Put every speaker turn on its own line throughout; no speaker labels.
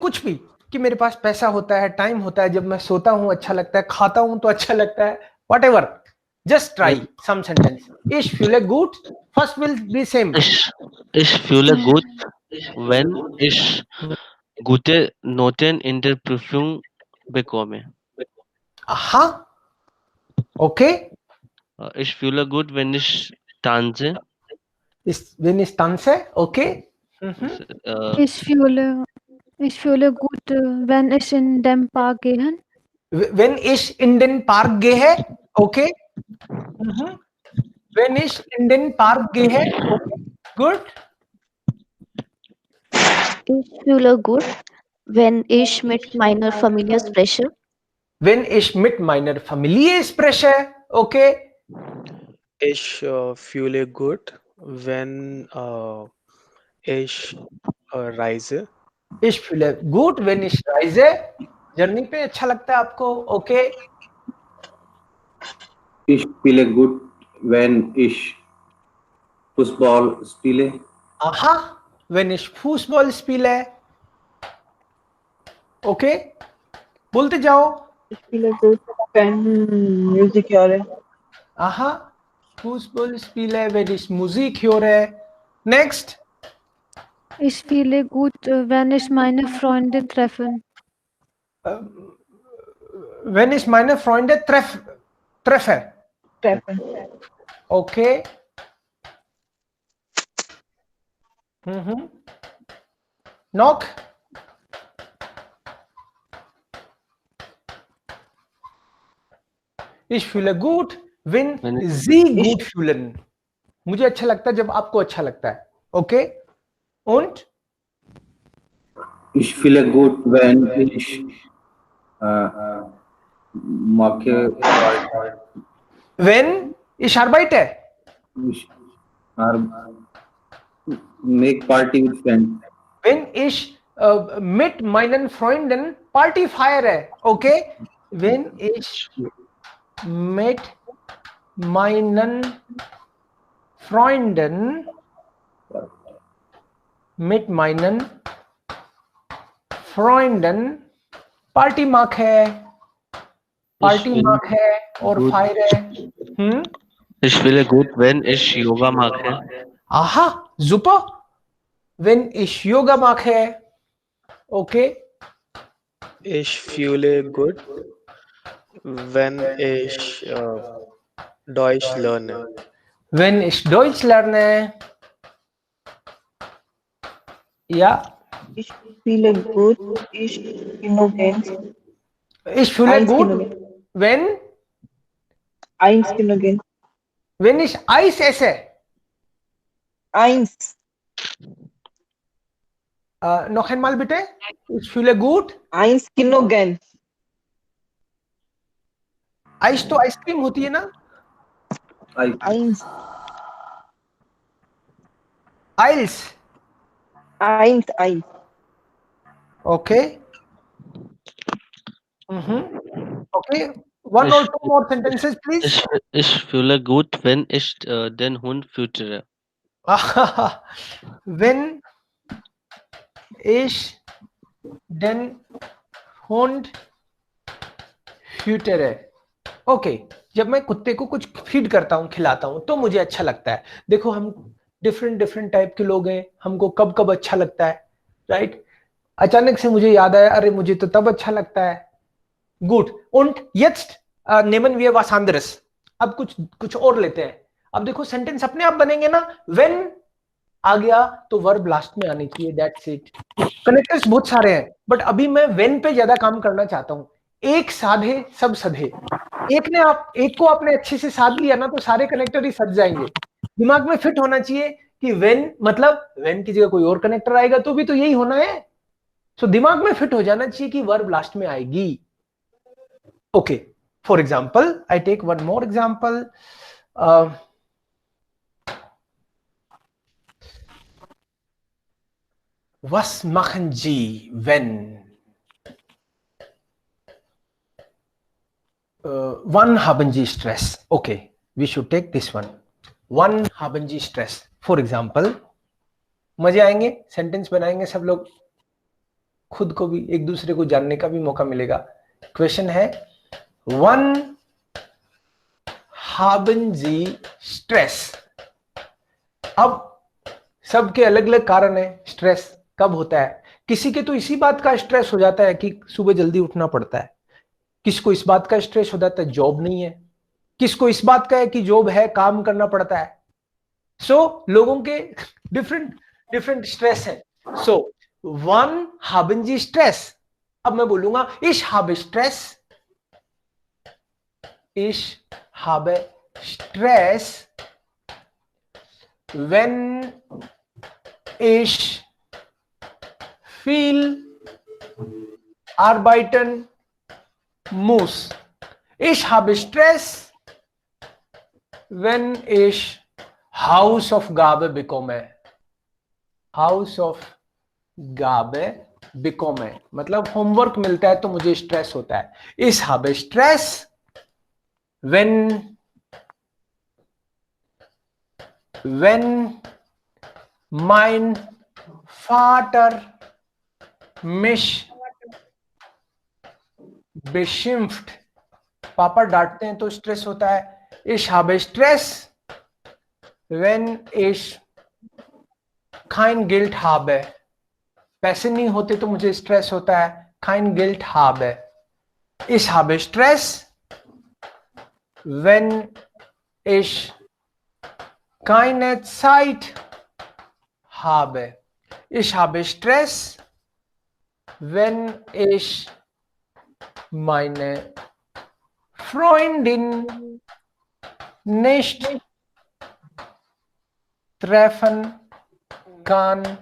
कुछ भी, कि मेरे पास पैसा होता है, टाइम होता है, जब मैं सोता हूं अच्छा लगता है, खाता हूं तो अच्छा लगता है, whatever. Just try some sentence. Ich fühle gut. First will be same.
Ich fühle gut, wenn ich gute Noten in der Prüfung bekomme.
Aha. Okay.
Ich fühle gut, wenn ich tanze.
Wenn ich tanze. Okay. Mhm.
Ich fühle, ich fühle gut, wenn ich in den Park gehe.
Wenn ich in den Park gehe. Okay. Mhm. Wenn ich in den Park gehe. Okay. Good.
Ich fühle gut, wenn ich mit meiner Familie spreche.
Wenn ich mit meiner Familie spreche. Okay.
Ich fühle gut, wenn ich reise.
Ich fühle gut, wenn ich reise. Journey पे अच्छा लगता है आपको. Okay.
Ich fühle gut, wenn ich Fußball spiele.
Aha. Wenn ich Fußball spiele. Okay. बोलते जाओ.
Ich fühle gut, wenn Musik höre.
Aha. Fußball spiele, wenn ich Musik höre. Next.
Ich fühle gut, wenn ich meine Freunde treffe.
Wenn ich meine Freunde treffe.
Treffen.
Okay. Mhm. Noch. Ich fühle gut, wenn Sie gut fühlen. मुझे अच्छा लगता है जब आपको अच्छा लगता है. Okay. Und?
Ich fühle gut, wenn ich mache.
Wenn ich arbeite.
Ich make party with friends.
Wenn ich mit meinen Freunden Party feiere. Okay. Wenn ich mit meinen Freunden Party mache और feiere.
Ich fühle gut, wenn ich Yoga mache.
Aha, super. Wenn ich Yoga mache. Okay.
Ich fühle gut, wenn ich Deutsch lerne.
Wenn ich Deutsch lerne. Ja.
Ich fühle gut, ich genug Geld.
Ich fühle gut, wenn
Eins genug Geld.
wenn ich Eis esse.
Eins.
Noch einmal bitte. Ich fühle gut.
Eins genug Geld.
Ice तो ice cream होती है ना.
Eins.
Eins.
Eins.
Okay. Okay. One or two more sentences, please.
Ich fühle gut, wenn ich den Hund füttere.
Wenn ich den Hund füttere. Okay. जब मैं कुत्ते को कुछ feed करता हूं, खिलाता हूं, तो मुझे अच्छा लगता है. देखो हम डिफरेंट टाइप के लोग हैं. हमको कब कब अच्छा लगता है, राइट. अचानक से मुझे याद आया, अरे मुझे तो तब अच्छा लगता है. Good. Und jetzt nehmen wir was anderes. अब कुछ और लेते हैं. अब देखो सेंटेंस अपने आप बनेंगे ना. When आ गया तो वर्ब लास्ट में आनी चाहिए. That's it. कनेक्टर्स बहुत सारे हैं, बट अभी मैं when पे ज्यादा काम करना चाहता हूं. एक साधे सब सधे. एक को आपने अच्छे से साध लिया ना, तो सारे कनेक्टर ही सज जाएंगे. दिमाग में फिट होना चाहिए कि when मतलब when की जगह कोई और कनेक्टर आएगा तो भी तो यही होना है. सो दिमाग में फिट हो जाना चाहिए कि वर्ब लास्ट में आएगी. Okay. For example, I take one more example. Was machen Sie, wenn wann haben Sie Stress? Okay, we should take this one. Wann haben Sie Stress? For example, मजे आएंगे, sentence बनाएंगे सब लोग. खुद को भी, एक दूसरे को जानने का भी मौका मिलेगा। क्वेश्चन है, वन haben Sie स्ट्रेस। अब सबके अलग अलग कारण है। स्ट्रेस कब होता है? किसी के तो इसी बात का स्ट्रेस हो जाता है कि सुबह जल्दी उठना पड़ता है, किसको इस बात का स्ट्रेस हो जाता है जॉब नहीं है, किसको इस बात का है कि जॉब है काम करना पड़ता है। सो लोगों के डिफरेंट डिफरेंट स्ट्रेस है। So one haben Sie stress. अब मैं बोलूंगा ich habe stress, ich habe Stress, wenn ich viel arbeiten muss. Ich habe Stress, wenn ich Hausaufgabe bekomme. Hausaufgabe bekomme मतलब होमवर्क मिलता है तो मुझे स्ट्रेस होता है। Ich habe Stress, wenn mein Vater mich beschimpft, पापा डांटते हैं तो स्ट्रेस होता है। Ich habe Stress, wenn ich kein Geld habe, पैसे नहीं होते तो मुझे स्ट्रेस होता है। kein Geld habe। Ich habe Stress, wenn ich keine Zeit habe. Ich habe Stress, wenn ich meine Freundin nicht treffen kann.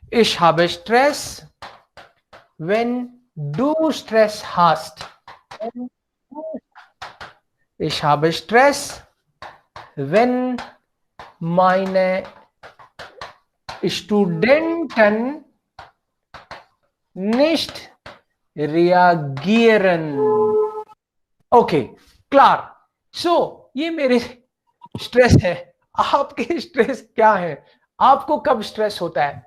Ich habe Stress, wenn du Stress hast. Ich habe Stress, wenn meine Studenten nicht reagieren. Okay क्लार। So ये मेरे stress है। आपके stress क्या है? आपको कब stress होता है?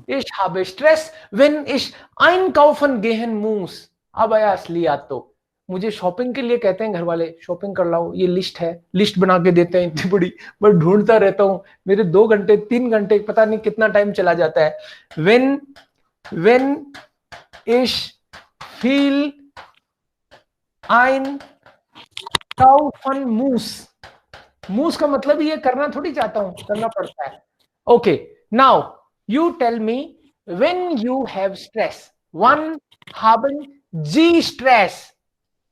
Ich habe Stress, wenn ich einkaufen gehen muss. अब आया असली याद। तो मुझे शॉपिंग के लिए कहते हैं घर वाले, शॉपिंग कर लाओ, ये लिस्ट है, लिस्ट बना के देते हैं इतनी बड़ी, मैं ढूंढता रहता हूँ, मेरे 2 घंटे 3 घंटे पता नहीं कितना टाइम चला जाता है। when ich viel einkaufen muss, मूस का मतलब ये करना थोड़ी चाहता हूं, करना पड़ता है। Okay now you tell me, when you have stress, one haben Sie stress,